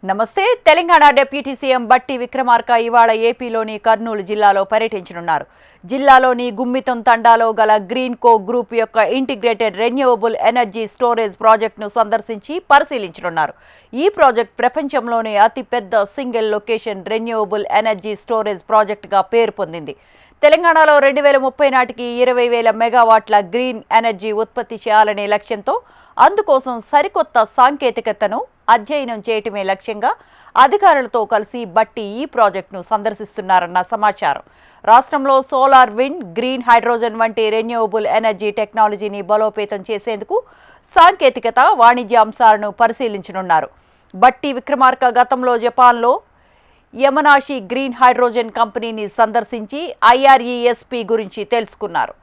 నమస్తే. Telangana deputy CM బట్టి విక్రమార్క ఇవాళ ఏపీలోని కర్నూలు జిల్లాలో పర్యటించనున్నారు. జిల్లాలోని గుమ్మితం తండాలో గల గ్రీన్ కో గ్రూప్ యొక్క ఇంటిగ్రేటెడ్ రెన్యూవబుల్ ఎనర్జీ స్టోరేజ్ ప్రాజెక్టును సందర్శించి పరిశీలించనున్నారు. ఈ ప్రాజెక్ట్ ప్రపంచంలోనే అతిపెద్ద single location renewable energy storage ప్రాజెక్టుగా పేరు పొందింది. తెలంగాణలో 2030 నాటికి 20,000 మెగావాట్ల గ్రీన్ ఎనర్జీ ఉత్పత్తి చేయాలనే లక్ష్యంతో అందుకోసం సరికొత్త సాంకేతికతను అధ్యయనం చేయటమే లక్ష్యంగా అధికారులతో కలిసి బట్టి ఈ ప్రాజెక్టును సందర్శిస్తున్నారన్న సమాచారం. రాష్ట్రంలో సోలార్, విండ్, గ్రీన్ హైడ్రోజన్ వంటి రెన్యూవబుల్ ఎనర్జీ టెక్నాలజీని బలోపేతం చేసేందుకు సాంకేతికత, వాణిజ్య అంశాలను పరిశీలించనున్నారు. బట్టి విక్రమార్క గతంలో జపాన్లో యమనాషి గ్రీన్ హైడ్రోజన్ కంపెనీని సందర్శించి IRESP గురించి తెలుసుకున్నారు.